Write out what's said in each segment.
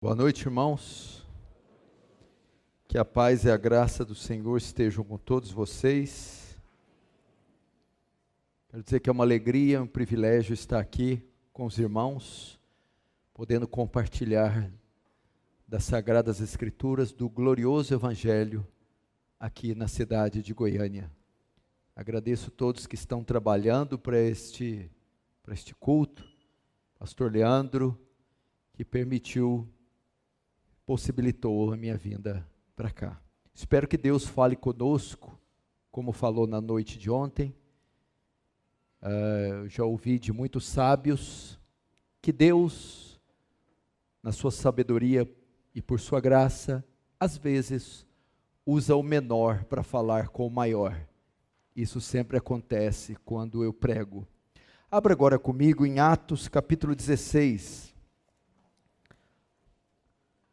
Boa noite, irmãos. Que a paz e a graça do Senhor estejam com todos vocês. Quero dizer que é uma alegria, um privilégio estar aqui com os irmãos, podendo compartilhar das Sagradas Escrituras, do glorioso Evangelho, aqui na cidade de Goiânia. Agradeço a todos que estão trabalhando para este culto, pastor Leandro, que possibilitou a minha vinda para cá. Espero que Deus fale conosco, como falou na noite de ontem. Já ouvi de muitos sábios que Deus, na sua sabedoria e por sua graça, às vezes usa o menor para falar com o maior. Isso sempre acontece quando eu prego. Abra agora comigo em Atos capítulo 16.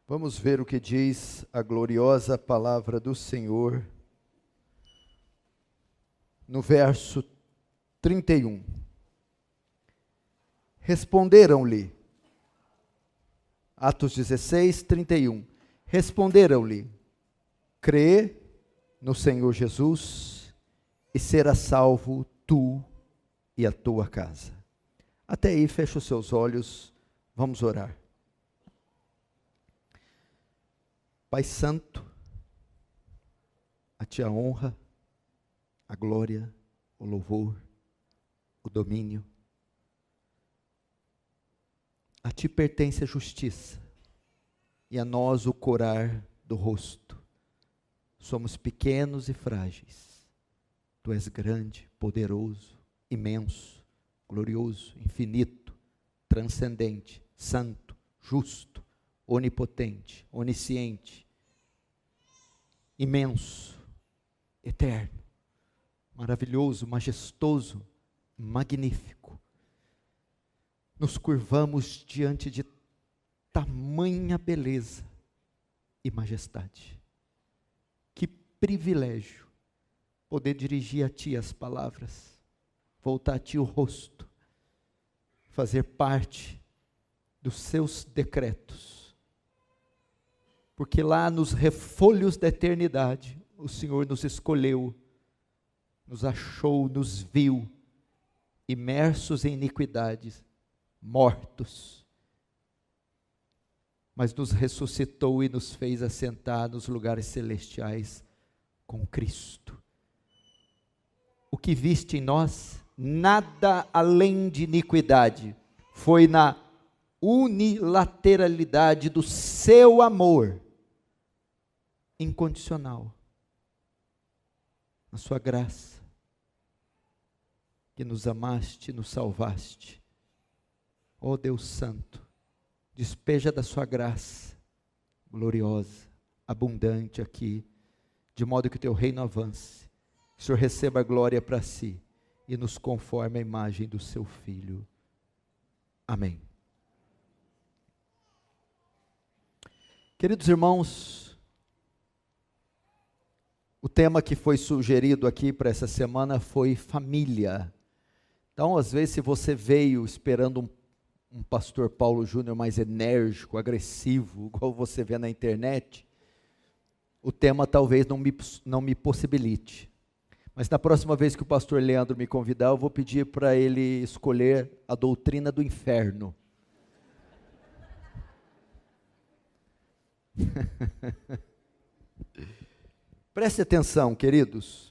Vamos ver o que diz a gloriosa palavra do Senhor, no verso 31. Responderam-lhe, Atos 16, 31. Responderam-lhe, crê no Senhor Jesus e serás salvo tu e a tua casa. Até aí, fecha os seus olhos, vamos orar. Pai Santo, a Ti a honra, a glória, o louvor, o domínio. A Ti pertence a justiça e a nós o corar do rosto. Somos pequenos e frágeis. Tu és grande, poderoso, imenso, glorioso, infinito, transcendente, santo, justo, onipotente, onisciente, imenso, eterno, maravilhoso, majestoso, magnífico. Nos curvamos diante de tamanha beleza e majestade. Que privilégio poder dirigir a Ti as palavras, voltar a Ti o rosto, fazer parte dos Seus decretos. Porque lá nos refolhos da eternidade, o Senhor nos escolheu, nos achou, nos viu, imersos em iniquidades, mortos, mas nos ressuscitou e nos fez assentar nos lugares celestiais com Cristo. O que viste em nós, nada além de iniquidade, foi na unilateralidade do seu amor incondicional, na sua graça, que nos amaste, nos salvaste. Ó Deus Santo, despeja da sua graça, gloriosa, abundante aqui, de modo que o teu reino avance, que o Senhor receba a glória para si, e nos conforme a imagem do seu Filho. Amém. Queridos irmãos, o tema que foi sugerido aqui para essa semana foi família. Então, às vezes, se você veio esperando um pastor Paulo Júnior mais enérgico, agressivo, igual você vê na internet, o tema talvez não me possibilite. Mas na próxima vez que o pastor Leandro me convidar, eu vou pedir para ele escolher a doutrina do inferno. Preste atenção, queridos.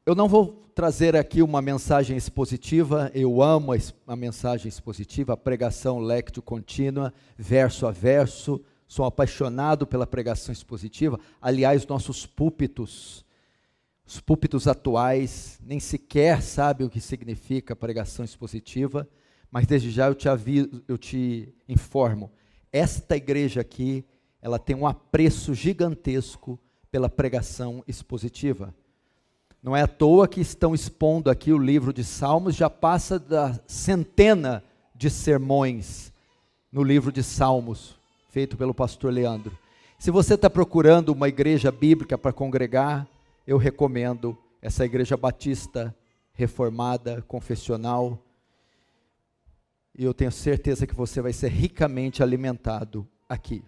Eu não vou trazer aqui uma mensagem expositiva. Eu amo a mensagem expositiva, a pregação lectio contínua, verso a verso. Sou apaixonado pela pregação expositiva. Aliás, nossos púlpitos, os púlpitos atuais, nem sequer sabem o que significa pregação expositiva, mas desde já eu te informo, esta igreja aqui, ela tem um apreço gigantesco pela pregação expositiva. Não é à toa que estão expondo aqui o livro de Salmos, já passa da centena de sermões no livro de Salmos, feito pelo pastor Leandro. Se você está procurando uma igreja bíblica para congregar, eu recomendo essa igreja batista reformada, confessional. e eu tenho certeza que você vai ser ricamente alimentado aqui.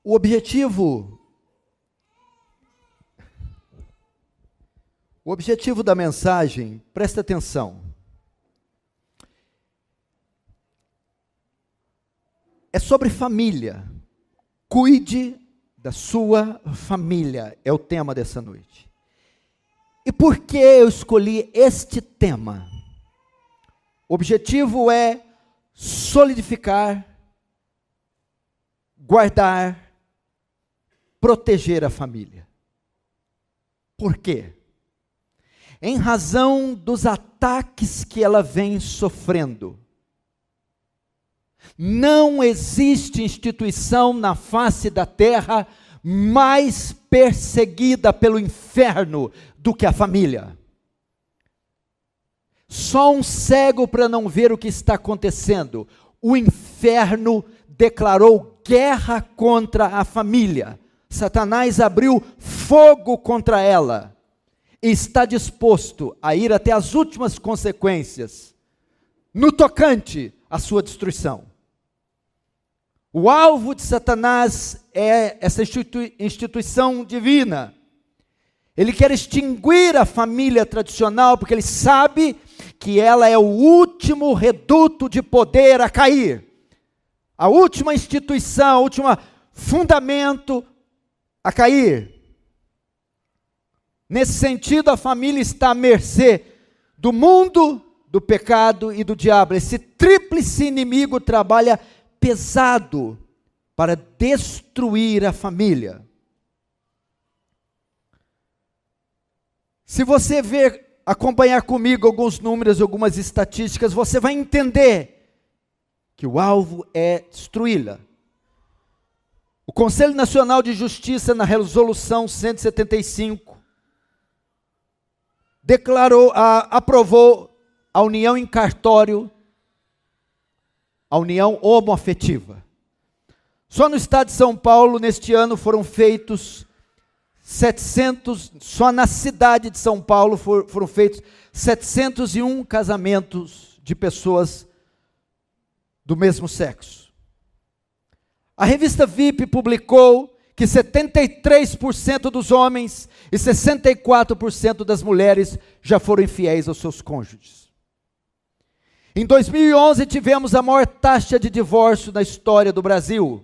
O objetivo da mensagem, presta atenção, é sobre família. Cuide da sua família, é o tema dessa noite. E por que eu escolhi este tema? O objetivo é solidificar, guardar, proteger a família. Por quê? Em razão dos ataques que ela vem sofrendo. Não existe instituição na face da terra mais perseguida pelo inferno do que a família. Só um cego para não ver o que está acontecendo. O inferno declarou guerra contra a família. Satanás abriu fogo contra ela. E está disposto a ir até as últimas consequências, no tocante à sua destruição. O alvo de Satanás é essa instituição divina. Ele quer extinguir a família tradicional, porque ele sabe que ela é o último reduto de poder a cair. A última instituição, o último fundamento a cair. Nesse sentido, a família está à mercê do mundo, do pecado e do diabo. Esse tríplice inimigo trabalha pesado para destruir a família. Se você acompanhar comigo alguns números, algumas estatísticas, você vai entender que o alvo é destruí-la. O Conselho Nacional de Justiça, na resolução 175, aprovou a união em cartório, a união homoafetiva. Só no estado de São Paulo, neste ano, foram feitos 700, só na cidade de São Paulo foram feitos 701 casamentos de pessoas do mesmo sexo. A revista VIP publicou que 73% dos homens e 64% das mulheres já foram infiéis aos seus cônjuges. Em 2011 tivemos a maior taxa de divórcio na história do Brasil.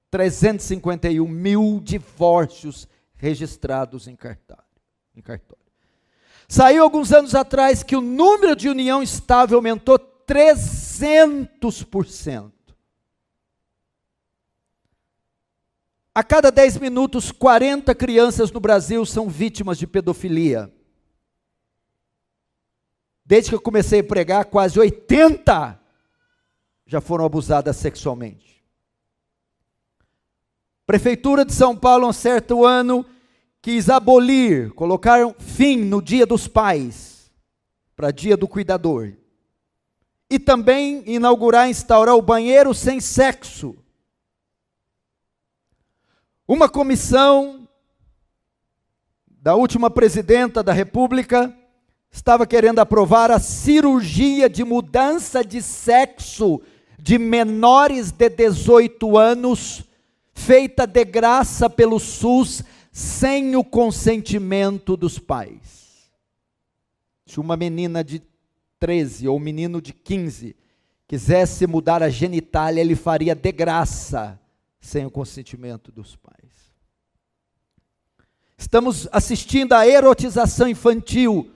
351 mil divórcios registrados em cartório. Saiu alguns anos atrás que o número de união estável aumentou 300%. A cada 10 minutos, 40 crianças no Brasil são vítimas de pedofilia. Desde que eu comecei a pregar, quase 80 já foram abusadas sexualmente. Prefeitura de São Paulo, um certo ano, quis abolir, colocaram fim no Dia dos Pais, para Dia do Cuidador. E também instaurar o banheiro sem sexo. Uma comissão da última presidenta da República estava querendo aprovar a cirurgia de mudança de sexo de menores de 18 anos, feita de graça pelo SUS, sem o consentimento dos pais. Se uma menina de 13 ou um menino de 15 quisesse mudar a genitália, ele faria de graça, sem o consentimento dos pais. Estamos assistindo à erotização infantil,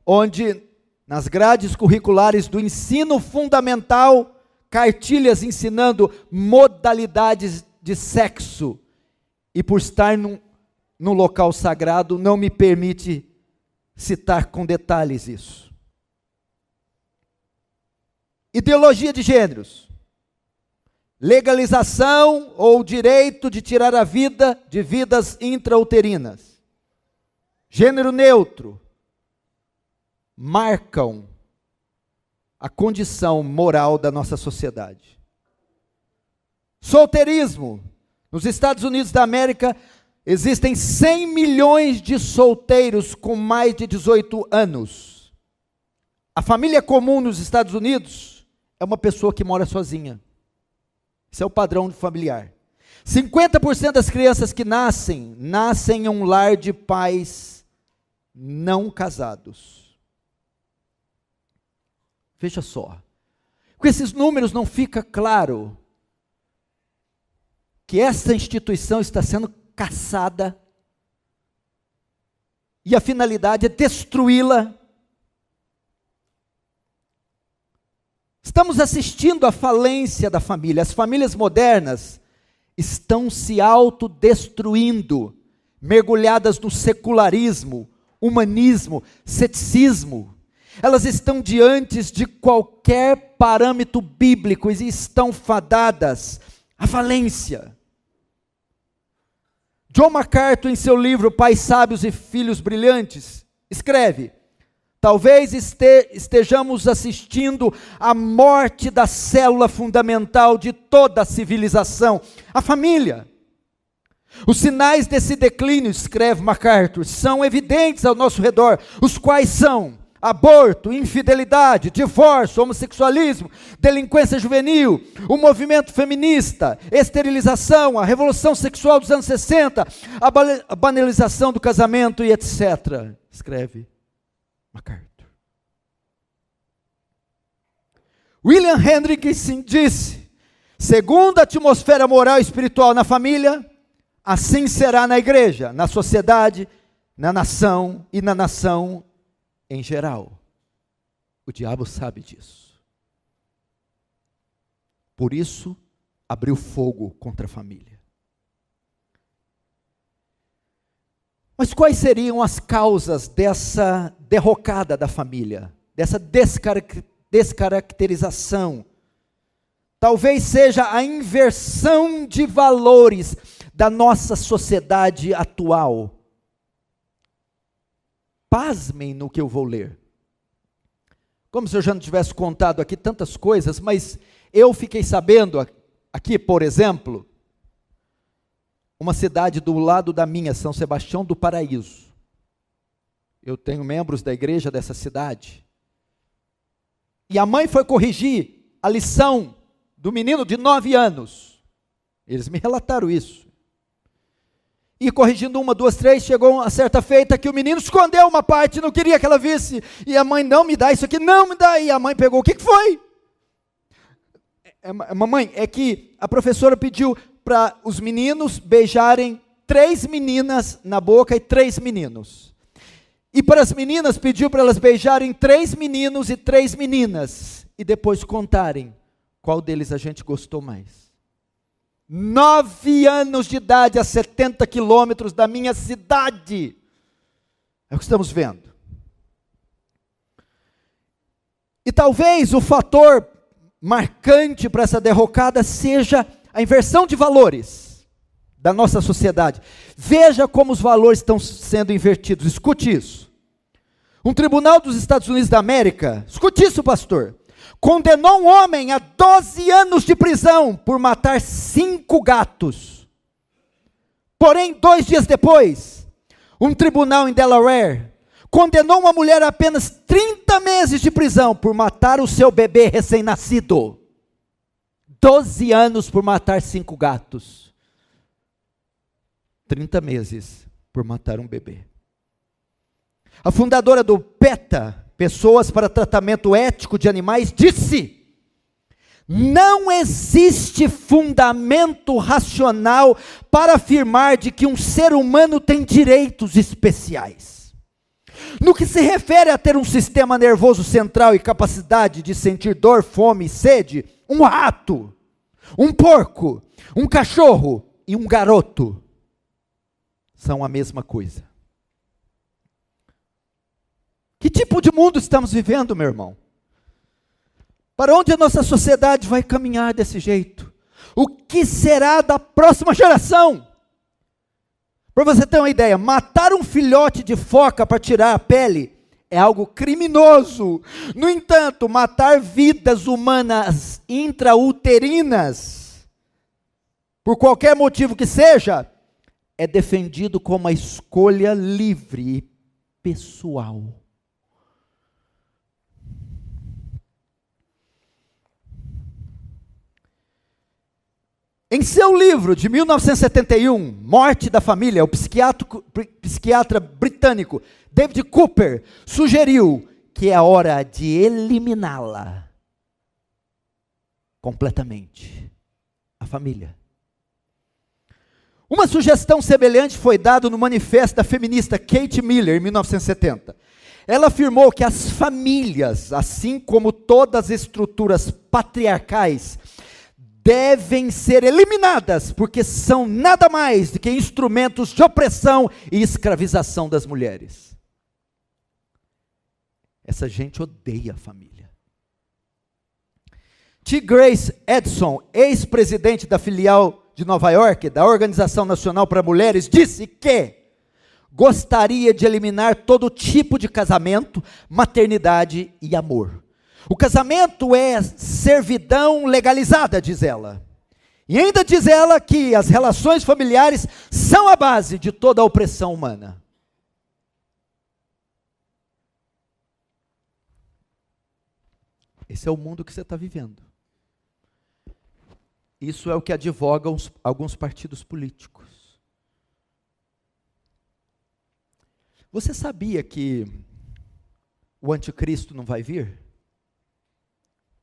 onde nas grades curriculares do ensino fundamental, cartilhas ensinando modalidades de sexo, e por estar num local sagrado, não me permite citar com detalhes isso. Ideologia de gêneros. Legalização ou direito de tirar a vida de vidas intrauterinas. Gênero neutro. Marcam a condição moral da nossa sociedade. Solteirismo. Nos Estados Unidos da América, existem 100 milhões de solteiros com mais de 18 anos. A família comum nos Estados Unidos é uma pessoa que mora sozinha. Esse é o padrão familiar. 50% das crianças que nascem em um lar de pais não casados. Veja só. Com esses números não fica claro que essa instituição está sendo caçada e a finalidade é destruí-la. Estamos assistindo à falência da família. As famílias modernas estão se autodestruindo, mergulhadas no secularismo, humanismo, ceticismo. Elas estão diante de qualquer parâmetro bíblico e estão fadadas à falência. John MacArthur, em seu livro Pais Sábios e Filhos Brilhantes, escreve: talvez estejamos assistindo à morte da célula fundamental de toda a civilização, a família. Os sinais desse declínio, escreve MacArthur, são evidentes ao nosso redor, os quais são aborto, infidelidade, divórcio, homossexualismo, delinquência juvenil, o movimento feminista, esterilização, a revolução sexual dos anos 60, a banalização do casamento e etc. Escreve MacArthur. William Hendrickson disse: segundo a atmosfera moral e espiritual na família, assim será na igreja, na sociedade, na nação e na nação em geral. O diabo sabe disso. Por isso, abriu fogo contra a família. Mas quais seriam as causas dessa derrocada da família? Dessa descaracterização? Talvez seja a inversão de valores da nossa sociedade atual. Pasmem no que eu vou ler. Como se eu já não tivesse contado aqui tantas coisas, mas eu fiquei sabendo aqui, por exemplo, uma cidade do lado da minha, São Sebastião do Paraíso. Eu tenho membros da igreja dessa cidade. E a mãe foi corrigir a lição do menino de 9 anos. Eles me relataram isso. E corrigindo 1, 2, 3, chegou a certa feita que o menino escondeu uma parte, não queria que ela visse. E a mãe, não me dá isso aqui, não me dá. E a mãe pegou, o que foi? Mamãe, é que a professora pediu para os meninos beijarem 3 meninas na boca e 3 meninos. E para as meninas pediu para elas beijarem 3 meninos e 3 meninas. E depois contarem qual deles a gente gostou mais. 9 anos de idade, a 70 quilômetros da minha cidade. É o que estamos vendo. E talvez o fator marcante para essa derrocada seja a inversão de valores da nossa sociedade. Veja como os valores estão sendo invertidos. Escute isso. Um tribunal dos Estados Unidos da América, escute isso, pastor, condenou um homem a 12 anos de prisão por matar 5 gatos. Porém, 2 dias depois, um tribunal em Delaware condenou uma mulher a apenas 30 meses de prisão por matar o seu bebê recém-nascido. 12 anos por matar 5 gatos. 30 meses por matar um bebê. A fundadora do PETA, Pessoas para Tratamento Ético de Animais, disse: não existe fundamento racional para afirmar de que um ser humano tem direitos especiais. No que se refere a ter um sistema nervoso central e capacidade de sentir dor, fome e sede, um rato, um porco, um cachorro e um garoto são a mesma coisa. Que tipo de mundo estamos vivendo, meu irmão? Para onde a nossa sociedade vai caminhar desse jeito? O que será da próxima geração? Para você ter uma ideia, matar um filhote de foca para tirar a pele é algo criminoso. No entanto, matar vidas humanas intrauterinas, por qualquer motivo que seja, é defendido como uma escolha livre e pessoal. Em seu livro de 1971, Morte da Família, o psiquiatra britânico David Cooper sugeriu que é hora de eliminá-la completamente, a família. Uma sugestão semelhante foi dada no manifesto da feminista Kate Miller, em 1970. Ela afirmou que as famílias, assim como todas as estruturas patriarcais, devem ser eliminadas, porque são nada mais do que instrumentos de opressão e escravização das mulheres. Essa gente odeia a família. T. Grace Edson, ex-presidente da filial de Nova York, da Organização Nacional para Mulheres, disse que gostaria de eliminar todo tipo de casamento, maternidade e amor. O casamento é servidão legalizada, diz ela. E ainda diz ela que as relações familiares são a base de toda a opressão humana. Esse é o mundo que você está vivendo. Isso é o que advogam alguns partidos políticos. Você sabia que o anticristo não vai vir?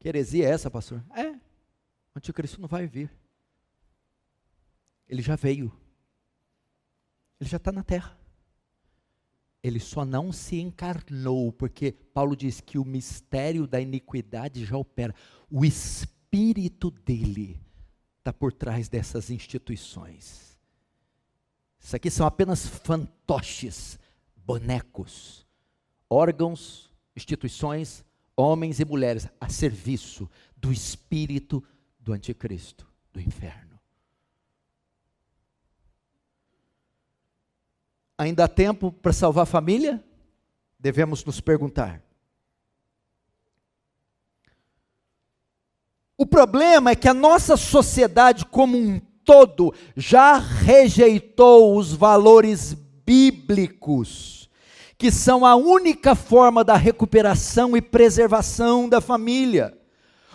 Que heresia é essa, pastor? O anticristo não vai vir. Ele já veio. Ele já está na terra. Ele só não se encarnou, porque Paulo diz que o mistério da iniquidade já opera. O espírito dele está por trás dessas instituições. Isso aqui são apenas fantoches, bonecos, órgãos, instituições, homens e mulheres a serviço do espírito do anticristo, do inferno. Ainda há tempo para salvar a família? Devemos nos perguntar. O problema é que a nossa sociedade como um todo já rejeitou os valores bíblicos, que são a única forma da recuperação e preservação da família.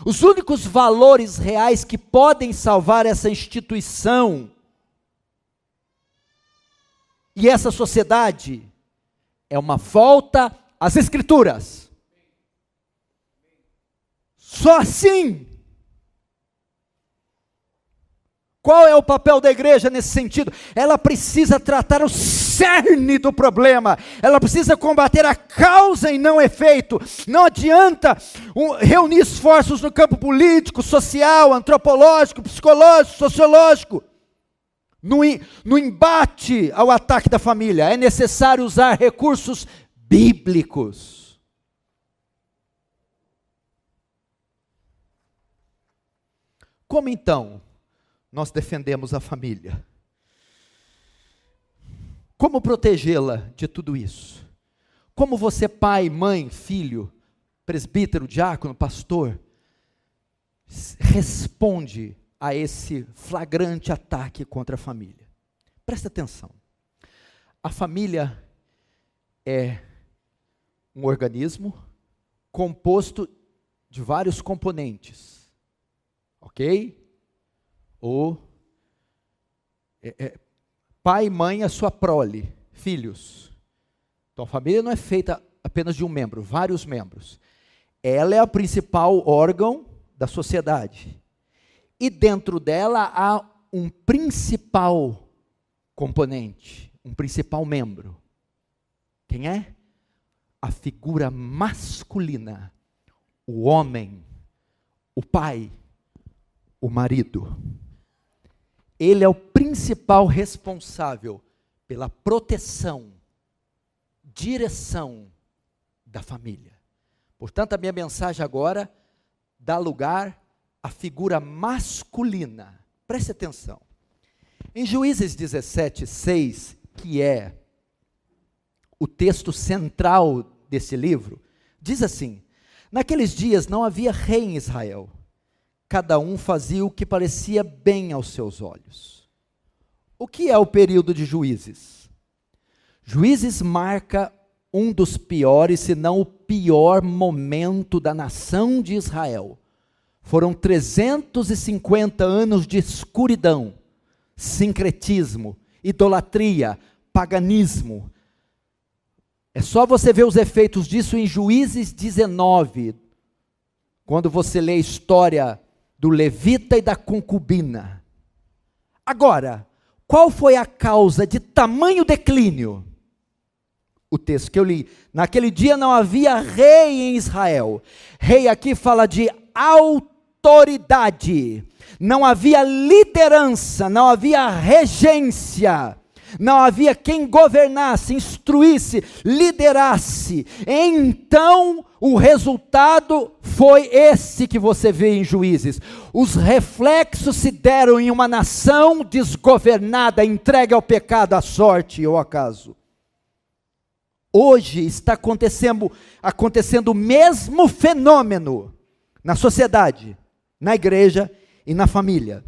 Os únicos valores reais que podem salvar essa instituição e essa sociedade é uma volta às Escrituras. Só assim. Qual é o papel da igreja nesse sentido? Ela precisa tratar o cerne do problema. Ela precisa combater a causa e não o efeito. Não adianta reunir esforços no campo político, social, antropológico, psicológico, sociológico. No embate ao ataque da família, é necessário usar recursos bíblicos. Como então nós defendemos a família? Como protegê-la de tudo isso? Como você, pai, mãe, filho, presbítero, diácono, pastor, responde a esse flagrante ataque contra a família? Presta atenção. A família é um organismo composto de vários componentes, ok? Pai e mãe, a sua prole, filhos. Então a família não é feita apenas de um membro, vários membros. Ela é o principal órgão da sociedade. E dentro dela há um principal componente, um principal membro. Quem é? A figura masculina, o homem, o pai, o marido. Ele é o principal responsável pela proteção, direção da família. Portanto, a minha mensagem agora dá lugar à figura masculina. Preste atenção. Em Juízes 17:6, que é o texto central desse livro, diz assim: naqueles dias não havia rei em Israel. Cada um fazia o que parecia bem aos seus olhos. O que é o período de Juízes? Juízes marca um dos piores, se não o pior momento da nação de Israel. Foram 350 anos de escuridão, sincretismo, idolatria, paganismo. É só você ver os efeitos disso em Juízes 19, quando você lê a história do levita e da concubina. Agora, qual foi a causa de tamanho declínio? O texto que eu li: naquele dia não havia rei em Israel. Rei aqui fala de autoridade, não havia liderança, não havia regência, não havia quem governasse, instruísse, liderasse. Então o resultado foi esse que você vê em Juízes. Os reflexos se deram em uma nação desgovernada, entregue ao pecado, à sorte ou ao acaso. Hoje está acontecendo o mesmo fenômeno na sociedade, na igreja e na família.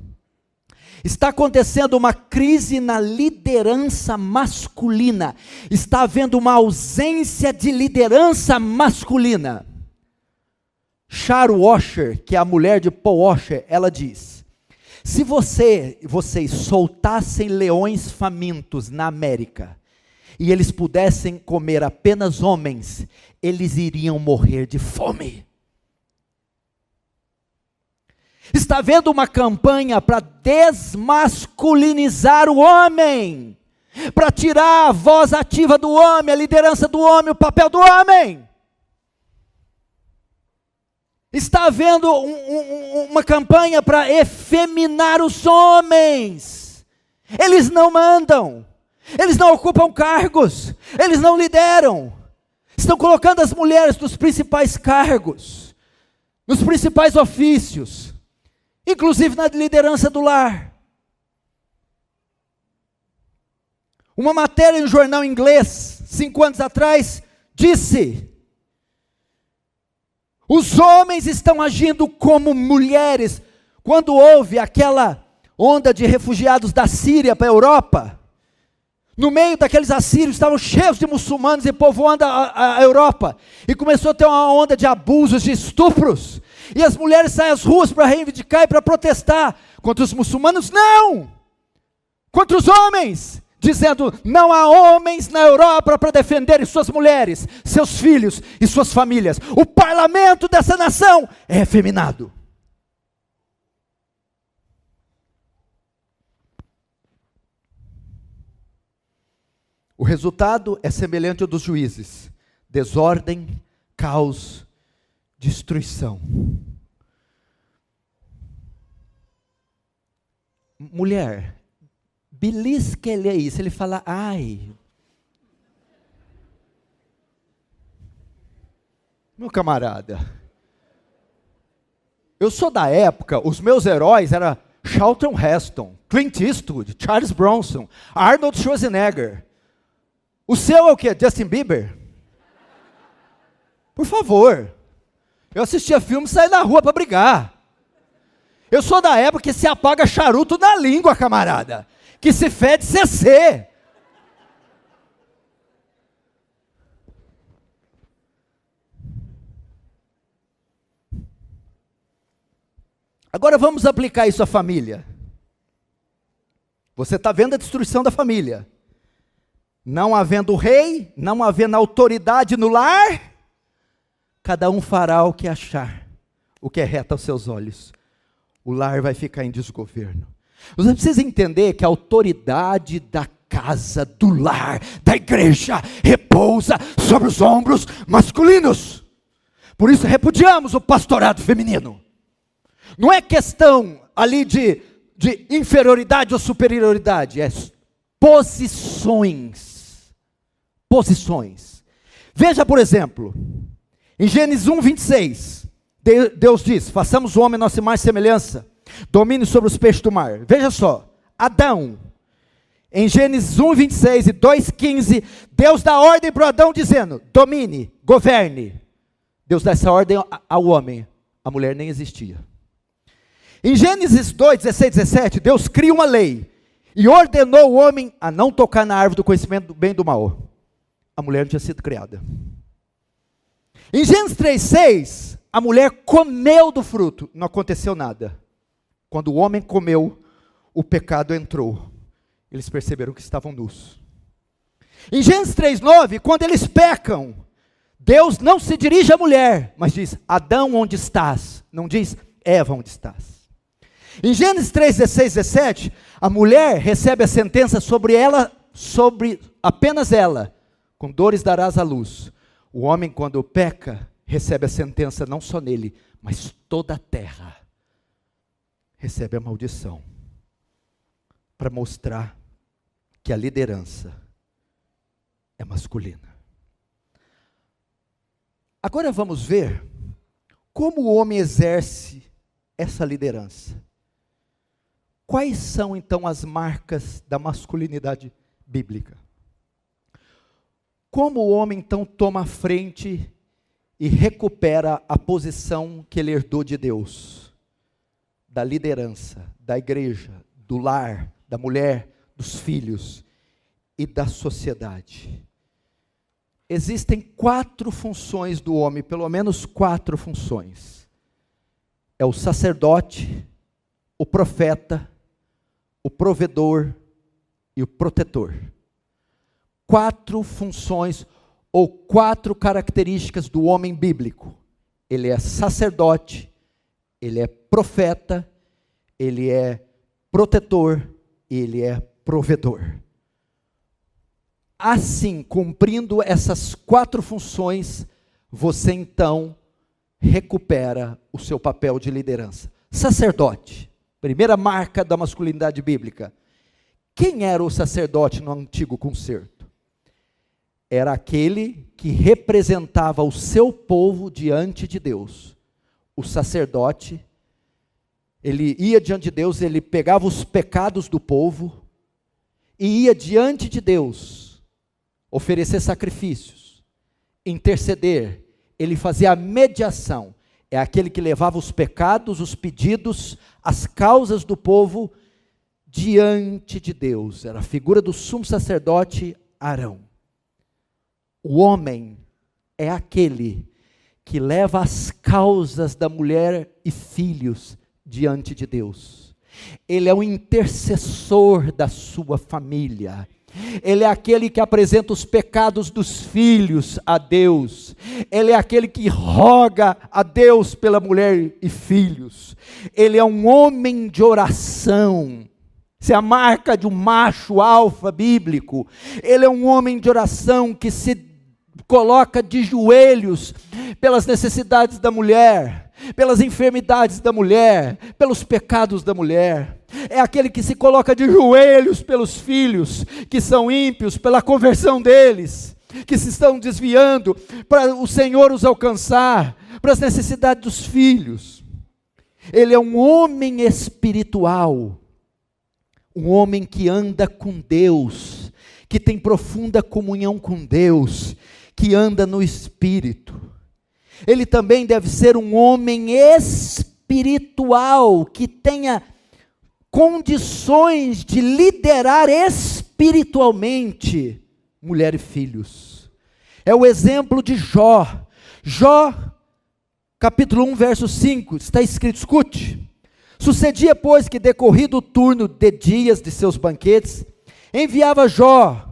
Está acontecendo uma crise na liderança masculina. Está havendo uma ausência de liderança masculina. Sharon Washer, que é a mulher de Paul Washer, ela diz: se vocês soltassem leões famintos na América, e eles pudessem comer apenas homens, eles iriam morrer de fome. Está havendo uma campanha para desmasculinizar o homem, para tirar a voz ativa do homem, a liderança do homem, o papel do homem. Está havendo uma campanha para efeminar os homens. Eles não mandam, eles não ocupam cargos, eles não lideram. Estão colocando as mulheres nos principais cargos, nos principais ofícios, inclusive na liderança do lar. Uma matéria em um jornal inglês, 5 anos atrás, disse: os homens estão agindo como mulheres. Quando houve aquela onda de refugiados da Síria para a Europa, no meio daqueles assírios estavam cheios de muçulmanos e povoando a Europa, e começou a ter uma onda de abusos, de estupros, e as mulheres saem às ruas para reivindicar e para protestar contra os muçulmanos, não, contra os homens, dizendo: não há homens na Europa para defenderem suas mulheres, seus filhos e suas famílias. O parlamento dessa nação é efeminado. O resultado é semelhante ao dos juízes: desordem, caos, destruição. Mulher, belisca ele aí, se ele fala ai. Meu camarada, eu sou da época, os meus heróis eram Charlton Heston, Clint Eastwood, Charles Bronson, Arnold Schwarzenegger. O seu é o quê? Justin Bieber? Por favor. Eu assistia filme e saía na rua para brigar. Eu sou da época que se apaga charuto na língua, camarada. Que se fede CC. Agora vamos aplicar isso à família. Você está vendo a destruição da família. Não havendo rei, não havendo autoridade no lar, cada um fará o que achar, o que é reto aos seus olhos. O lar vai ficar em desgoverno. Você precisa entender que a autoridade da casa, do lar, da igreja, repousa sobre os ombros masculinos. Por isso repudiamos o pastorado feminino. Não é questão ali de inferioridade ou superioridade, é posições. Posições. Veja, por exemplo, em Gênesis 1, 26, Deus diz: façamos o homem a nossa imagem e semelhança, domine sobre os peixes do mar. Veja só, Adão, em Gênesis 1, 26 e 2, 15, Deus dá ordem para Adão dizendo: domine, governe. Deus dá essa ordem ao homem, a mulher nem existia. Em Gênesis 2, 16, 17, Deus cria uma lei e ordenou o homem a não tocar na árvore do conhecimento do bem e do mal. A mulher não tinha sido criada. Em Gênesis 3, 6, a mulher comeu do fruto, não aconteceu nada. Quando o homem comeu, o pecado entrou. Eles perceberam que estavam nus. Em Gênesis 3:9, quando eles pecam, Deus não se dirige à mulher, mas diz: Adão, onde estás? Não diz: Eva, onde estás? Em Gênesis 3:16, 17, a mulher recebe a sentença sobre ela, sobre apenas ela: com dores darás à luz. O homem, quando peca, recebe a sentença não só nele, mas toda a terra recebe a maldição, para mostrar que a liderança é masculina. Agora vamos ver como o homem exerce essa liderança. Quais são então as marcas da masculinidade bíblica? Como o homem então toma a frente e recupera a posição que ele herdou de Deus, da liderança, da igreja, do lar, da mulher, dos filhos e da sociedade? Existem 4 funções do homem, pelo menos 4 funções. É o sacerdote, o profeta, o provedor e o protetor. 4 funções ou 4 características do homem bíblico. Ele é sacerdote, ele é profeta, ele é protetor e ele é provedor. Assim, cumprindo essas 4 funções, você então recupera o seu papel de liderança. Sacerdote, primeira marca da masculinidade bíblica. Quem era o sacerdote no antigo concerto? Era aquele que representava o seu povo diante de Deus. O sacerdote, ele ia diante de Deus, ele pegava os pecados do povo e ia diante de Deus oferecer sacrifícios, interceder. Ele fazia a mediação. É aquele que levava os pecados, os pedidos, as causas do povo diante de Deus. Era a figura do sumo sacerdote Arão. O homem é aquele que leva as causas da mulher e filhos diante de Deus. Ele é o intercessor da sua família. Ele é aquele que apresenta os pecados dos filhos a Deus. Ele é aquele que roga a Deus pela mulher e filhos. Ele é um homem de oração. Essa é a marca de um macho alfa bíblico. Ele é um homem de oração que se coloca de joelhos pelas necessidades da mulher, pelas enfermidades da mulher, pelos pecados da mulher. É aquele que se coloca de joelhos pelos filhos que são ímpios, pela conversão deles, que se estão desviando, para o Senhor os alcançar, para as necessidades dos filhos. Ele é um homem espiritual, um homem que anda com Deus, que tem profunda comunhão com Deus, que anda no Espírito. Ele também deve ser um homem espiritual, que tenha condições de liderar espiritualmente mulher e filhos. É o exemplo de Jó. Jó, capítulo 1, verso 5, está escrito, escute: sucedia, pois, que decorrido o turno de dias de seus banquetes, enviava Jó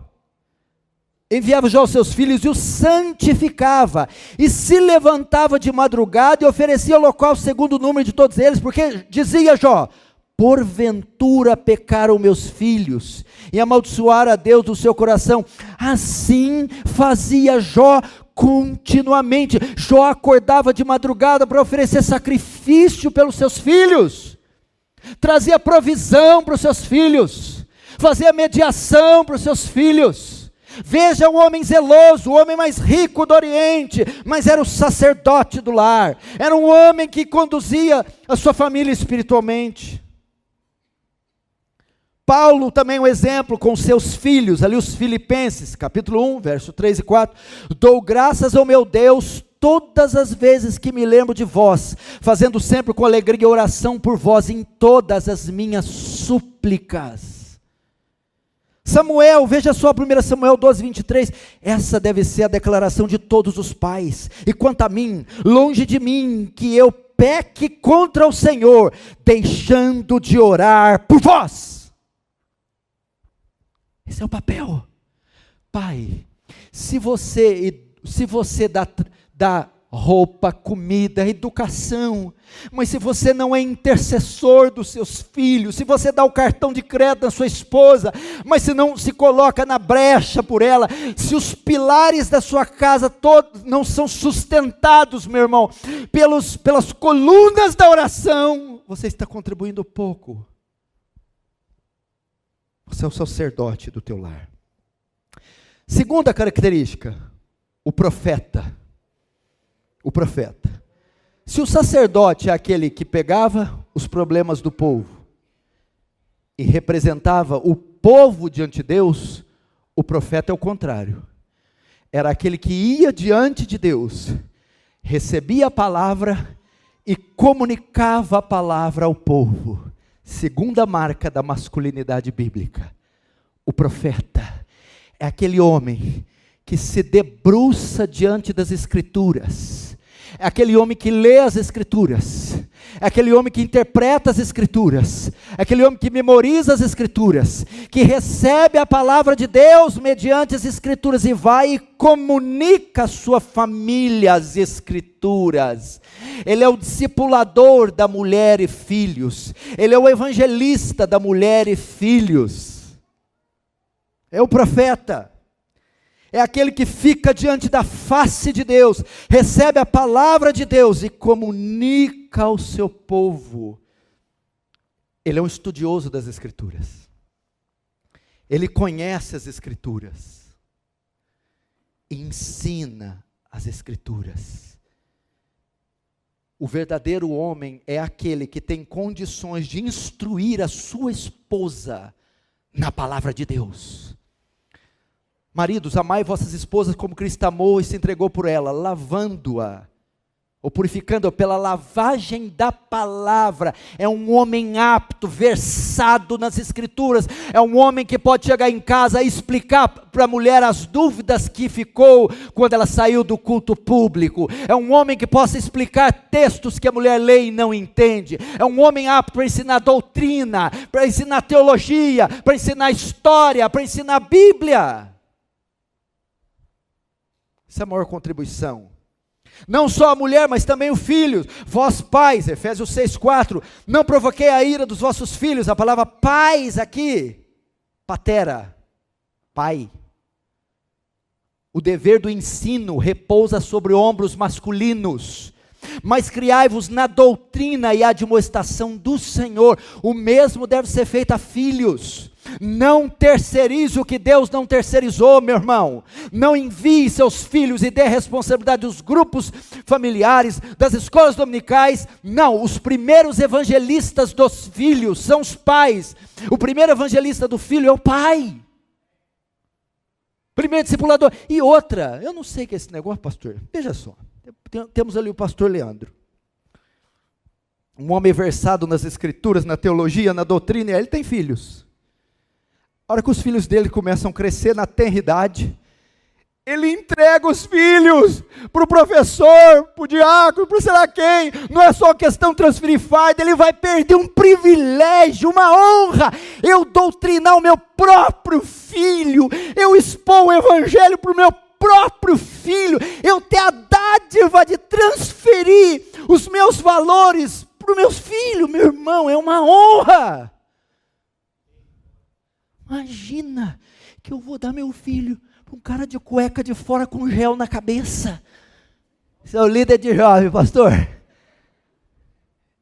os seus filhos e os santificava, e se levantava de madrugada e oferecia holocausto segundo o número de todos eles, porque dizia Jó: porventura pecaram meus filhos, e amaldiçoaram a Deus do seu coração. Assim fazia Jó continuamente. Jó acordava de madrugada para oferecer sacrifício pelos seus filhos, trazia provisão para os seus filhos, fazia mediação para os seus filhos. Veja o homem zeloso, o homem mais rico do Oriente, mas era o sacerdote do lar, era um homem que conduzia a sua família espiritualmente. Paulo também é um exemplo com seus filhos, ali os Filipenses, capítulo 1, verso 3 e 4, dou graças ao meu Deus todas as vezes que me lembro de vós, fazendo sempre com alegria oração por vós em todas as minhas súplicas. Samuel, veja só 1 Samuel 12, 23, essa deve ser a declaração de todos os pais. E quanto a mim, longe de mim que eu peque contra o Senhor, deixando de orar por vós. Esse é o papel. Pai, se você dá roupa, comida, educação, mas se você não é intercessor dos seus filhos, se você dá o cartão de crédito à sua esposa, mas se não se coloca na brecha por ela, se os pilares da sua casa todos não são sustentados, meu irmão, pelas colunas da oração, você está contribuindo pouco. Você é o sacerdote do teu lar. Segunda característica, o profeta. O profeta. Se o sacerdote é aquele que pegava os problemas do povo e representava o povo diante de Deus, o profeta é o contrário. Era aquele que ia diante de Deus, recebia a palavra e comunicava a palavra ao povo. Segunda marca da masculinidade bíblica. O profeta é aquele homem que se debruça diante das Escrituras. É aquele homem que lê as Escrituras, é aquele homem que interpreta as Escrituras, é aquele homem que memoriza as Escrituras, que recebe a palavra de Deus mediante as Escrituras e vai e comunica à sua família as Escrituras. Ele é o discipulador da mulher e filhos, ele é o evangelista da mulher e filhos, é o profeta. É aquele que fica diante da face de Deus, recebe a palavra de Deus e comunica ao seu povo. Ele é um estudioso das Escrituras. Ele conhece as Escrituras. E ensina as Escrituras. O verdadeiro homem é aquele que tem condições de instruir a sua esposa na palavra de Deus. Maridos, amai vossas esposas como Cristo amou e se entregou por ela, lavando-a, ou purificando-a pela lavagem da palavra. É um homem apto, versado nas Escrituras, é um homem que pode chegar em casa e explicar para a mulher as dúvidas que ficou quando ela saiu do culto público. É um homem que possa explicar textos que a mulher lê e não entende. É um homem apto para ensinar doutrina, para ensinar teologia, para ensinar história, para ensinar a Bíblia. Essa é a maior contribuição. Não só a mulher, mas também o filho. Vós pais, Efésios 6,4, não provoquei a ira dos vossos filhos. A palavra pais aqui, patera, pai. O dever do ensino repousa sobre ombros masculinos. Mas criai-vos na doutrina e admoestação do Senhor. O mesmo deve ser feito a filhos. Não terceirize o que Deus não terceirizou, meu irmão. Não envie seus filhos e dê responsabilidade dos grupos familiares, das escolas dominicais. Não, os primeiros evangelistas dos filhos são os pais. O primeiro evangelista do filho é o pai. Primeiro discipulador. E outra, eu não sei o que é esse negócio, pastor. Veja só, temos ali o pastor Leandro. Um homem versado nas Escrituras, na teologia, na doutrina, ele tem filhos. A hora que os filhos dele começam a crescer na tenridade, ele entrega os filhos para o professor, para o diácono, para sei lá quem. Não é só questão de transferir fardo, ele vai perder um privilégio, uma honra. Eu doutrinar o meu próprio filho, eu expor o evangelho para o meu próprio filho, eu ter a dádiva de transferir os meus valores para os meus filhos, meu irmão, é uma honra. Imagina que eu vou dar meu filho para um cara de cueca de fora com gel na cabeça. Você é o líder de jovem, pastor.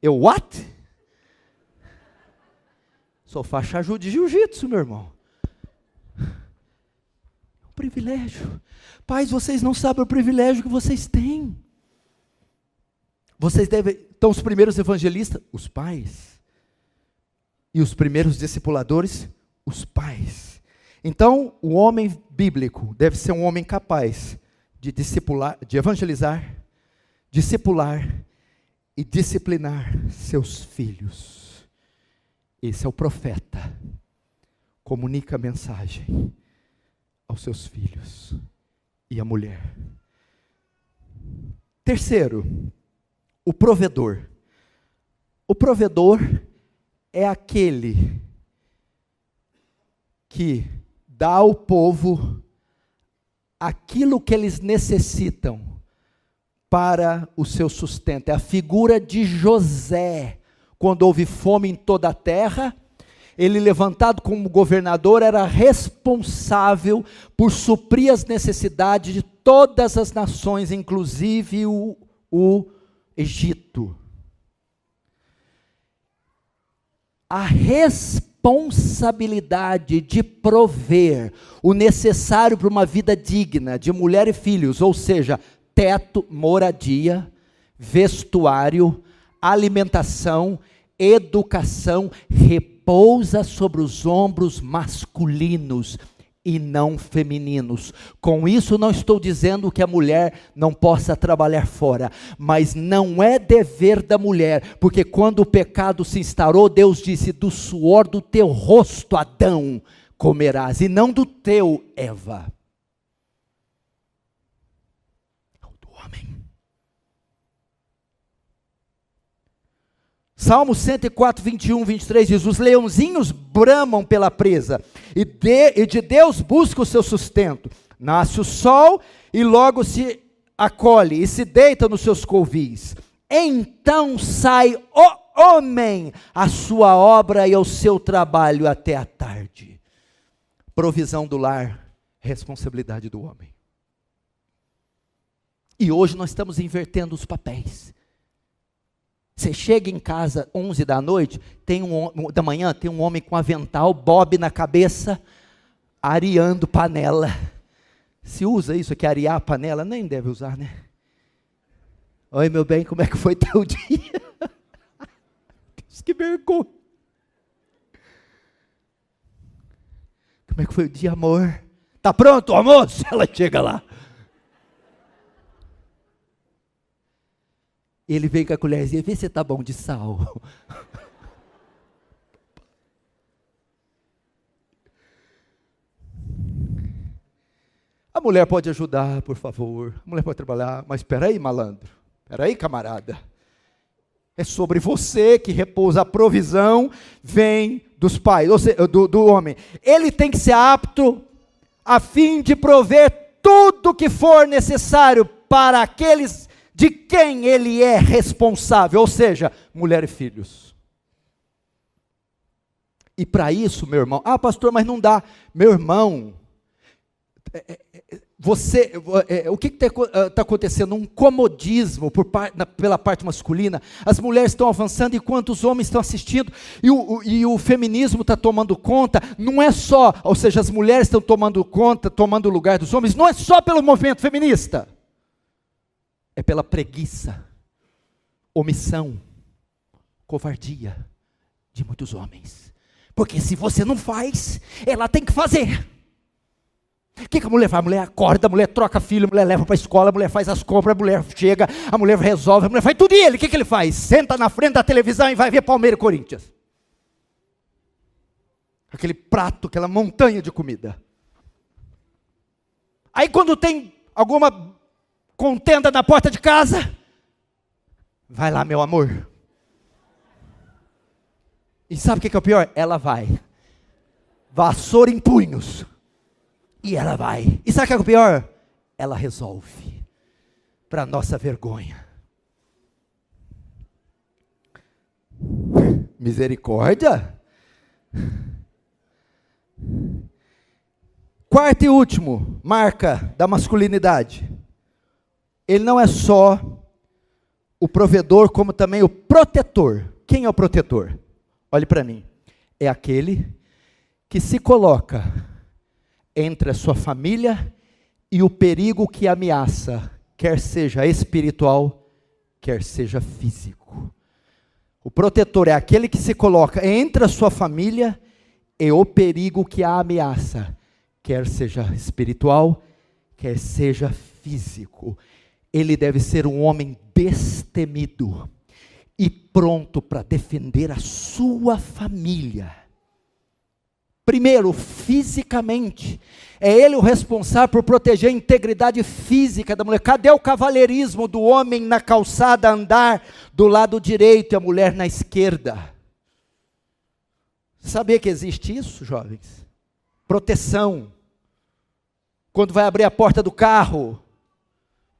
Eu what? Sou faixa de jiu-jitsu, meu irmão. É um privilégio. Pais, vocês não sabem o privilégio que vocês têm. Vocês devem... Então, os primeiros evangelistas, os pais. E os primeiros discipuladores, os pais. Então, o homem bíblico deve ser um homem capaz de discipular, de evangelizar, discipular e disciplinar seus filhos. Esse é o profeta. comunica a mensagem aos seus filhos e à mulher. Terceiro, o provedor. O provedor é aquele que dá ao povo aquilo que eles necessitam para o seu sustento. É a figura de José. Quando houve fome em toda a terra, ele, levantado como governador, era responsável por suprir as necessidades de todas as nações, inclusive o Egito. A responsabilidade de prover o necessário para uma vida digna de mulher e filhos, ou seja, teto, moradia, vestuário, alimentação, educação, repousa sobre os ombros masculinos e não femininos. Com isso não estou dizendo que a mulher não possa trabalhar fora, mas não é dever da mulher, porque quando o pecado se instaurou, Deus disse: do suor do teu rosto, Adão, comerás, e não do teu, Eva. Do homem. Salmo 104, 21, 23 diz: os leãozinhos bramam pela presa, e de Deus busca o seu sustento. Nasce o sol, e logo se acolhe, e se deita nos seus covis. Então sai o homem à sua obra e ao seu trabalho até a tarde. Provisão do lar, responsabilidade do homem. E hoje nós estamos invertendo os papéis. Você chega em casa 11 da noite, da manhã, tem um homem com avental, bobe na cabeça, areando panela. Se usa isso aqui, arear a panela? Nem deve usar, né? Oi, meu bem, como é que foi teu dia? Deus, que vergonha. Como é que foi o dia, amor? Tá pronto o almoço? Ela chega lá. Ele vem com a colherzinha: vê se está bom de sal. A mulher pode ajudar, por favor. A mulher pode trabalhar, mas espera aí, malandro. Espera aí, camarada. É sobre você que repousa a provisão, vem dos pais, ou seja, do homem. Ele tem que ser apto a fim de prover tudo que for necessário para aqueles de quem ele é responsável, ou seja, mulher e filhos. E para isso, meu irmão, pastor, mas não dá. Meu irmão, o que está acontecendo? Um comodismo pela parte masculina. As mulheres estão avançando enquanto os homens estão assistindo, e o feminismo está tomando conta. Não é só, ou seja, as mulheres estão tomando conta, tomando o lugar dos homens, não é só pelo movimento feminista. É pela preguiça, omissão, covardia de muitos homens. Porque se você não faz, ela tem que fazer. O que a mulher faz? A mulher acorda, a mulher troca filho, a mulher leva para a escola, a mulher faz as compras, a mulher chega, a mulher resolve, a mulher faz tudo. E ele, o que ele faz? Senta na frente da televisão e vai ver Palmeiras e Corinthians. Aquele prato, aquela montanha de comida. Aí quando tem alguma contenda na porta de casa, vai lá, meu amor. E sabe o que é o pior? Ela vai, vassoura em punhos, e ela vai. E sabe o que é o pior? Ela resolve, para nossa vergonha. Misericórdia. Quarto e último, marca da masculinidade. Ele não é só o provedor, como também o protetor. Quem é o protetor? Olhe para mim. É aquele que se coloca entre a sua família e o perigo que ameaça, quer seja espiritual, quer seja físico. O protetor é aquele que se coloca entre a sua família e o perigo que a ameaça, quer seja espiritual, quer seja físico. Ele deve ser um homem destemido e pronto para defender a sua família. Primeiro, fisicamente. É ele o responsável por proteger a integridade física da mulher. Cadê o cavalheirismo do homem na calçada andar do lado direito e a mulher na esquerda? Sabia que existe isso, jovens? Proteção. Quando vai abrir a porta do carro,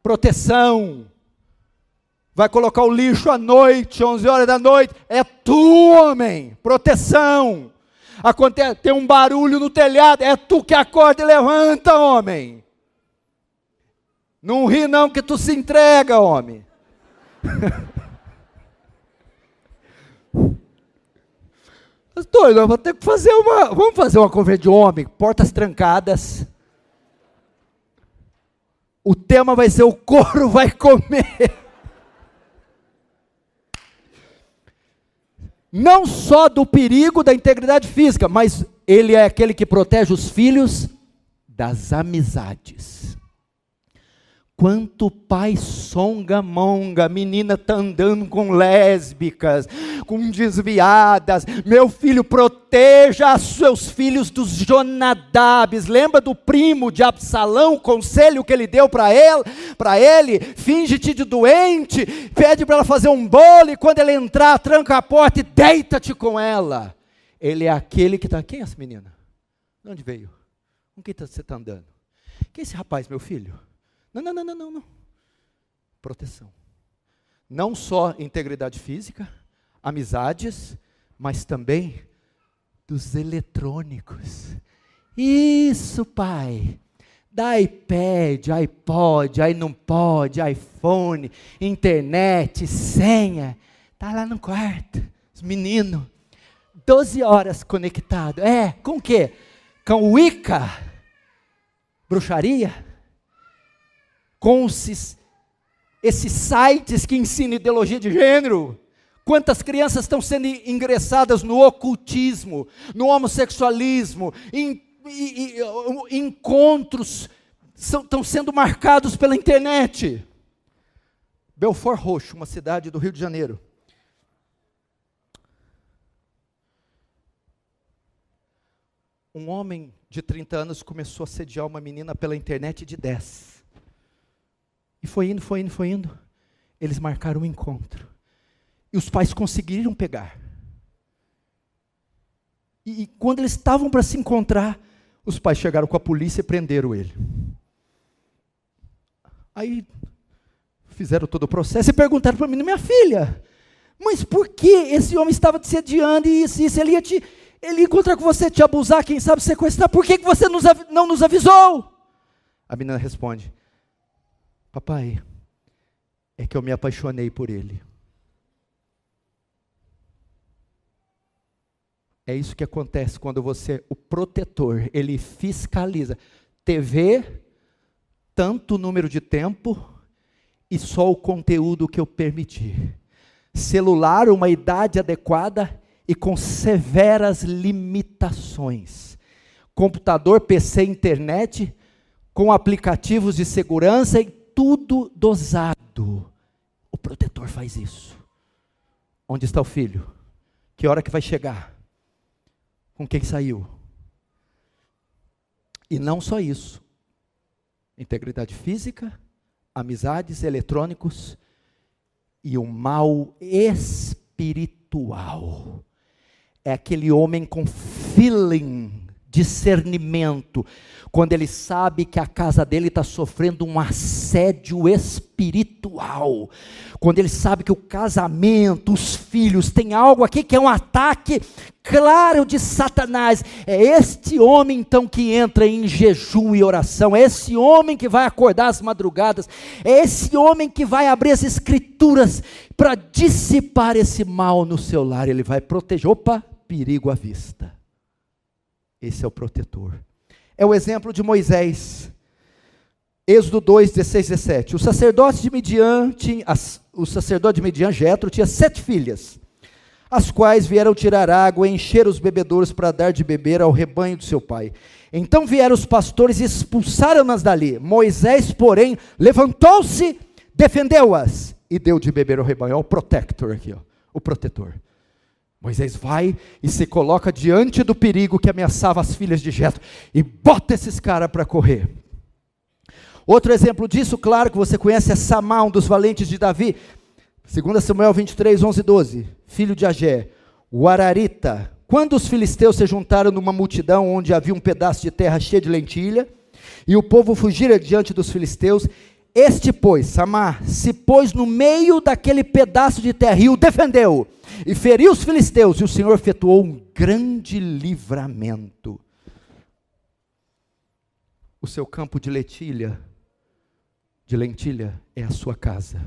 proteção. Vai colocar o lixo à noite, 11 horas da noite, é tu, homem, proteção. Acontece, tem um barulho no telhado, é tu que acorda e levanta, homem. Não ri não que tu se entrega, homem. Doido, eu vou ter que fazer vamos fazer uma conversa de homem, portas trancadas. O tema vai ser o couro vai comer. Não só do perigo da integridade física, mas ele é aquele que protege os filhos das amizades. Quanto pai songamonga, menina tá andando com lésbicas, com desviadas. Meu filho, proteja os seus filhos dos Jonadabes. Lembra do primo de Absalão, o conselho que ele deu para ele? Finge-te de doente, pede para ela fazer um bolo, e quando ele entrar, tranca a porta e deita-te com ela. Ele é aquele que está... Quem é essa menina? De onde veio? Com quem você está andando? Quem é esse rapaz, meu filho? Não. Proteção. Não só integridade física, amizades, mas também dos eletrônicos. Isso, pai. Da iPad, iPod, aí não pode, iPhone, internet, senha. Está lá no quarto, os meninos, 12 horas conectado. Com o quê? Com Wicca, bruxaria, com esses sites que ensinam ideologia de gênero. Quantas crianças estão sendo ingressadas no ocultismo, no homossexualismo, encontros estão sendo marcados pela internet. Belfort Roxo, uma cidade do Rio de Janeiro. Um homem de 30 anos começou a assediar uma menina pela internet de 10. E foi indo. Eles marcaram um encontro. E os pais conseguiram pegar. E quando eles estavam para se encontrar, os pais chegaram com a polícia e prenderam ele. Aí fizeram todo o processo e perguntaram para a menina: minha filha, mas por que esse homem estava te sediando e isso? Ele ia encontrar com você, te abusar, quem sabe sequestrar, por que você não nos avisou? A menina responde: papai, é que eu me apaixonei por ele. É isso que acontece quando você, o protetor, ele fiscaliza. TV, tanto número de tempo e só o conteúdo que eu permitir. Celular, uma idade adequada e com severas limitações. Computador, PC, internet, com aplicativos de segurança e tudo dosado. O protetor faz isso. Onde está o filho? Que hora que vai chegar? Com quem saiu? E não só isso. Integridade física, amizades, eletrônicos e o mal espiritual. É aquele homem com feeling, discernimento, quando ele sabe que a casa dele está sofrendo um assédio espiritual, quando ele sabe que o casamento, os filhos, tem algo aqui que é um ataque claro de Satanás. É este homem então que entra em jejum e oração, é esse homem que vai acordar às madrugadas, é esse homem que vai abrir as escrituras para dissipar esse mal no seu lar. Ele vai proteger, perigo à vista. Esse é o protetor. É o exemplo de Moisés. Êxodo 2, 16, 17. O sacerdote de Midian, Jetro, tinha 7 filhas, as quais vieram tirar água e encher os bebedouros para dar de beber ao rebanho do seu pai. Então vieram os pastores e expulsaram-nas dali. Moisés, porém, levantou-se, defendeu-as e deu de beber ao rebanho. Olha o protector aqui, o protetor. Moisés vai e se coloca diante do perigo que ameaçava as filhas de Jetro e bota esses caras para correr. Outro exemplo disso, claro, que você conhece, é Samá, um dos valentes de Davi. 2 Samuel 23, 11 e 12. Filho de Agé, o Ararita. Quando os filisteus se juntaram numa multidão onde havia um pedaço de terra cheio de lentilha, e o povo fugira diante dos filisteus, Samá, se pôs no meio daquele pedaço de terra e o defendeu, e feriu os filisteus, e o Senhor efetuou um grande livramento. O seu campo de lentilha é a sua casa.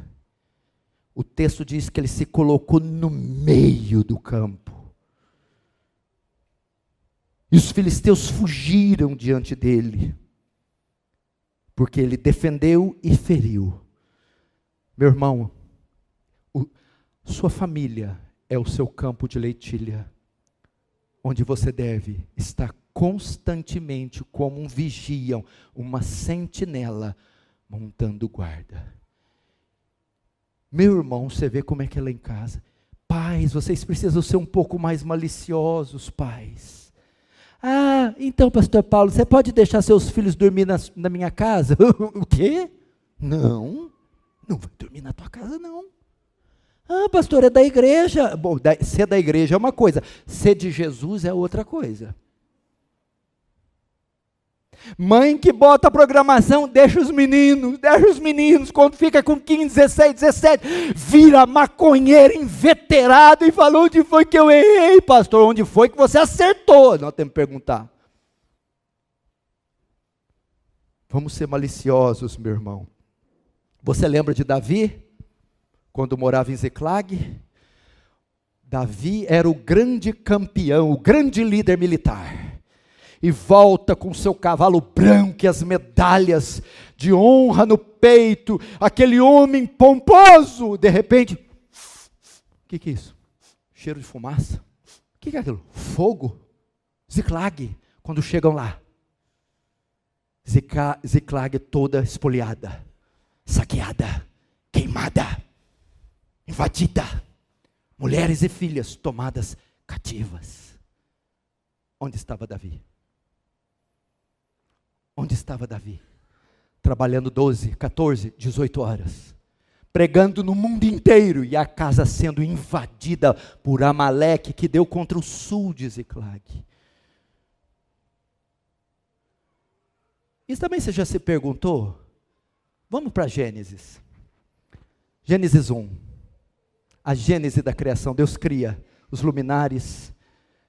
O texto diz que ele se colocou no meio do campo. E os filisteus fugiram diante dele, porque ele defendeu e feriu. Meu irmão, sua família é o seu campo de lentilha, onde você deve estar constantemente como um vigia, uma sentinela, montando guarda. Meu irmão, você vê como é que é lá em casa. Pais, vocês precisam ser um pouco mais maliciosos, pais. Ah, então, pastor Paulo, você pode deixar seus filhos dormir na minha casa? O quê? Não vai dormir na tua casa, não. Ah, pastor, é da igreja. Bom, ser da igreja é uma coisa, ser de Jesus é outra coisa. Mãe que bota a programação, deixa os meninos, quando fica com 15, 16, 17, vira maconheiro inveterado e fala: onde foi que eu errei, pastor? Onde foi que você acertou? Nós temos que perguntar. Vamos ser maliciosos, meu irmão. Você lembra de Davi? Quando morava em Ziclag? Davi era o grande campeão, o grande líder militar. E volta com seu cavalo branco e as medalhas de honra no peito, aquele homem pomposo. De repente, o que é isso? Cheiro de fumaça? O que é aquilo? Fogo? Ziclag, quando chegam lá, Ziclag toda espoliada, saqueada, queimada, invadida, mulheres e filhas tomadas cativas. Onde estava Davi? Onde estava Davi? Trabalhando 12, 14, 18 horas. Pregando no mundo inteiro. E a casa sendo invadida por Amaleque, que deu contra o sul de Ziclag. Isso também você já se perguntou? Vamos para Gênesis. Gênesis 1. A gênese da criação. Deus cria os luminares.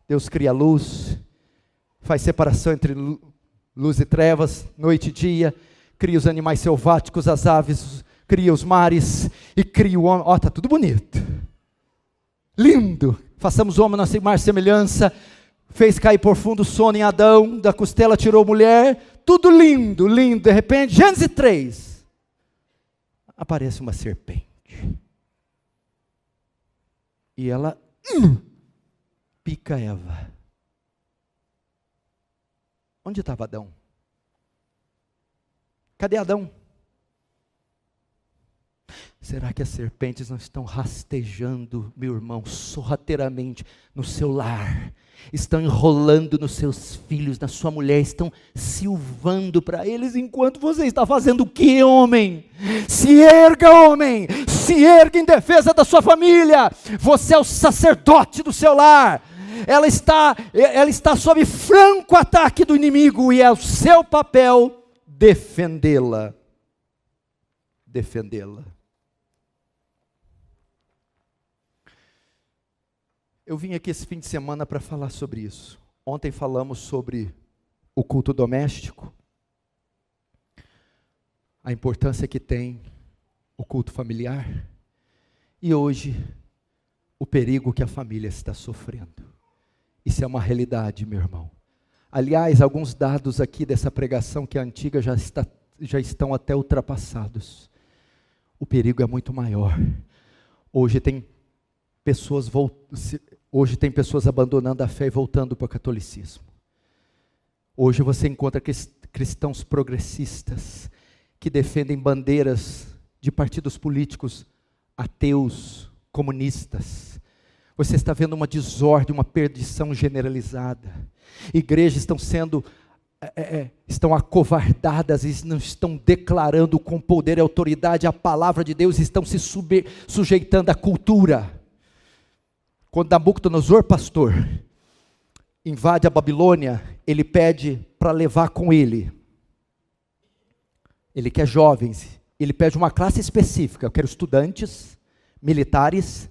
Deus cria a luz. Faz separação entre luz e trevas, noite e dia, cria os animais selváticos, as aves, cria os mares, e cria o homem. Ó, está tudo bonito, lindo. Façamos o homem nossa imagem e semelhança, fez cair por fundo sono em Adão, da costela tirou mulher, tudo lindo, lindo. De repente, Gênesis 3, aparece uma serpente, e ela pica Eva. Onde estava Adão? Cadê Adão? Será que as serpentes não estão rastejando, meu irmão, sorrateiramente no seu lar? Estão enrolando nos seus filhos, na sua mulher, estão silvando para eles, enquanto você está fazendo o que, homem? Se erga, homem! Se erga em defesa da sua família! Você é o sacerdote do seu lar! Ela está sob franco ataque do inimigo, e é o seu papel defendê-la. Defendê-la. Eu vim aqui esse fim de semana para falar sobre isso. Ontem falamos sobre o culto doméstico, a importância que tem o culto familiar, e hoje o perigo que a família está sofrendo. Isso é uma realidade, meu irmão. Aliás, alguns dados aqui dessa pregação que é antiga já estão até ultrapassados. O perigo é muito maior. Hoje tem pessoas abandonando a fé e voltando para o catolicismo. Hoje você encontra cristãos progressistas que defendem bandeiras de partidos políticos ateus, comunistas. Você está vendo uma desordem, uma perdição generalizada. Igrejas estão acovardadas e não estão declarando com poder e autoridade a palavra de Deus, estão se sujeitando à cultura. Quando Nabucodonosor, pastor, invade a Babilônia, ele pede para levar com ele. Ele quer jovens, ele pede uma classe específica. Eu quero estudantes, militares,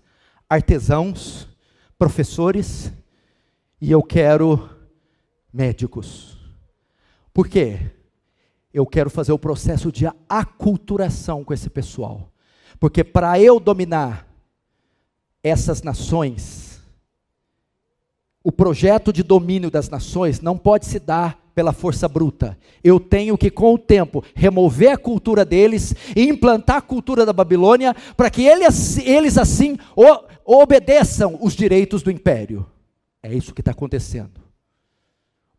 artesãos, professores, e eu quero médicos. Por quê? Eu quero fazer o processo de aculturação com esse pessoal. Porque para eu dominar essas nações, o projeto de domínio das nações não pode se dar pela força bruta. Eu tenho que, com o tempo, remover a cultura deles e implantar a cultura da Babilônia, para que eles assim obedeçam os direitos do império. É isso que está acontecendo.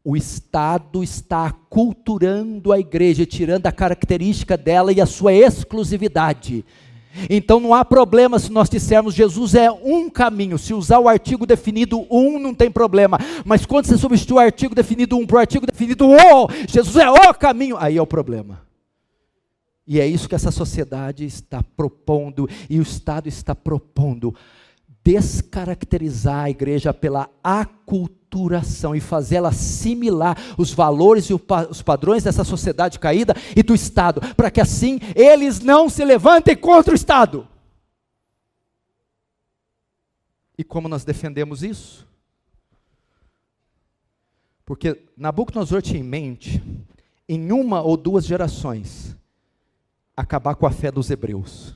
O Estado está aculturando a igreja, tirando a característica dela e a sua exclusividade. Então não há problema se nós dissermos Jesus é um caminho. Se usar o artigo definido um, não tem problema. Mas quando você substitui o artigo definido um para o artigo definido o, Jesus é o caminho, aí é o problema. E é isso que essa sociedade está propondo, e o Estado está propondo, descaracterizar a igreja pela aculturação e fazê-la assimilar os valores e os padrões dessa sociedade caída e do Estado, para que assim eles não se levantem contra o Estado. E como nós defendemos isso? Porque Nabucodonosor tinha em mente, em uma ou duas gerações, acabar com a fé dos hebreus.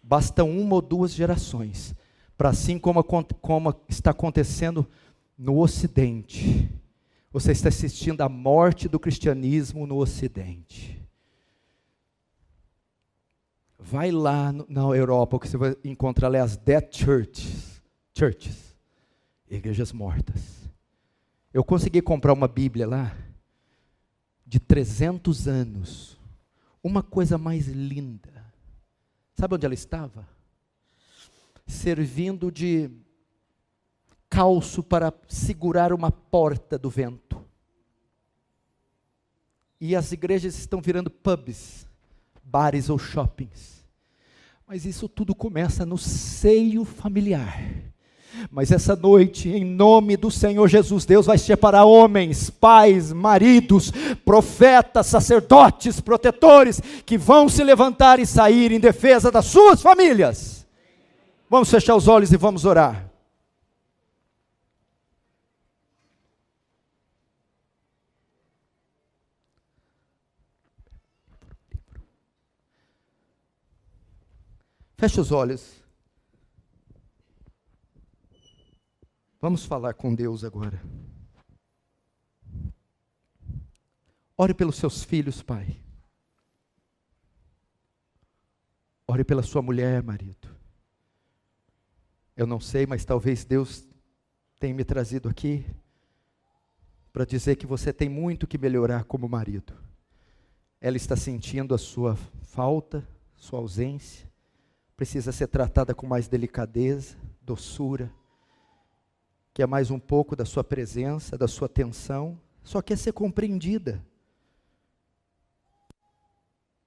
Bastam uma ou duas gerações, para assim como está acontecendo no Ocidente. Você está assistindo à morte do cristianismo no Ocidente. Vai lá na Europa, que você vai encontrar ali as dead churches, igrejas mortas. Eu consegui comprar uma Bíblia lá, de 300 anos, uma coisa mais linda. Sabe onde ela estava? Servindo de calço para segurar uma porta do vento. E as igrejas estão virando pubs, bares ou shoppings. Mas isso tudo começa no seio familiar. Mas essa noite, em nome do Senhor Jesus, Deus vai separar homens, pais, maridos, profetas, sacerdotes, protetores, que vão se levantar e sair em defesa das suas famílias. Vamos fechar os olhos e vamos orar. Feche os olhos. Vamos falar com Deus agora. Ore pelos seus filhos, pai. Ore pela sua mulher, marido. Eu não sei, mas talvez Deus tenha me trazido aqui para dizer que você tem muito que melhorar como marido. Ela está sentindo a sua falta, sua ausência. Precisa ser tratada com mais delicadeza, doçura. Quer mais um pouco da sua presença, da sua atenção, só quer ser compreendida.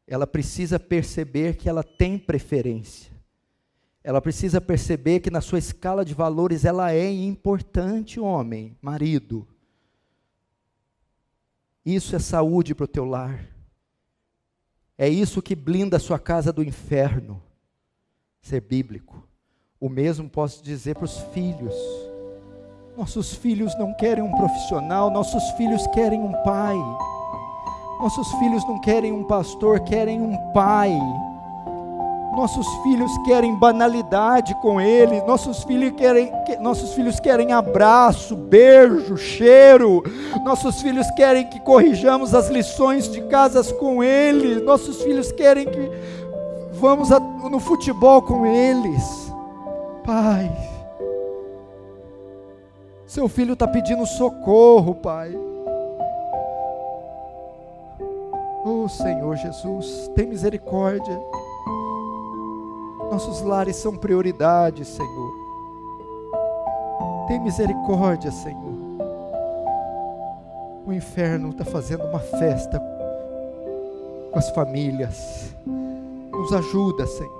Ela precisa perceber que ela tem preferência. Ela precisa perceber que na sua escala de valores ela é importante, homem, marido. Isso é saúde para o teu lar. É isso que blinda a sua casa do inferno. Ser bíblico. O mesmo posso dizer para os filhos. Nossos filhos não querem um profissional, nossos filhos querem um pai. Nossos filhos não querem um pastor, querem um pai. Nossos filhos querem banalidade com ele, nossos filhos querem abraço, beijo, cheiro. Nossos filhos querem que corrijamos as lições de casas com ele. Nossos filhos querem que vamos no futebol com eles. Pai, seu filho está pedindo socorro, Pai. Oh Senhor Jesus, tem misericórdia. Nossos lares são prioridade, Senhor. Tem misericórdia, Senhor. O inferno está fazendo uma festa com as famílias. Nos ajuda, Senhor.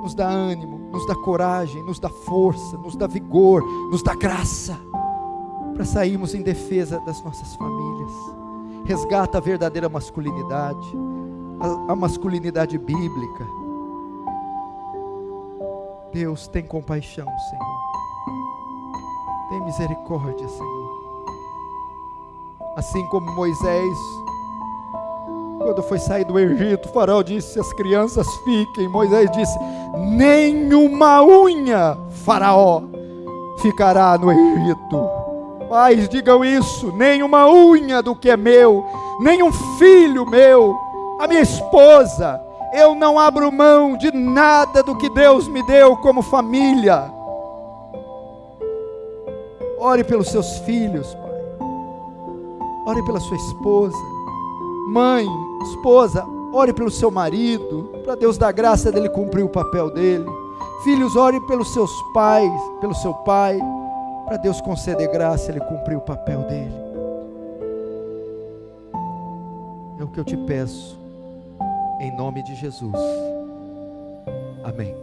Nos dá ânimo, nos dá coragem, nos dá força, nos dá vigor, nos dá graça para sairmos em defesa das nossas famílias. Resgata a verdadeira masculinidade, a masculinidade bíblica. Deus, tem compaixão, Senhor. Tem misericórdia, Senhor. Assim como Moisés, quando foi sair do Egito, o faraó disse: as crianças fiquem. Moisés disse: nenhuma unha, faraó, ficará no Egito. Pais, digam isso: nenhuma unha do que é meu, nenhum filho meu, a minha esposa, eu não abro mão de nada do que Deus me deu como família. Ore pelos seus filhos, pai. Ore pela sua esposa. Mãe, esposa, ore pelo seu marido, para Deus dar graça dele cumprir o papel dele. Filhos, ore pelos seus pais, pelo seu pai, para Deus conceder graça ele cumprir o papel dele. É o que eu te peço, em nome de Jesus. Amém.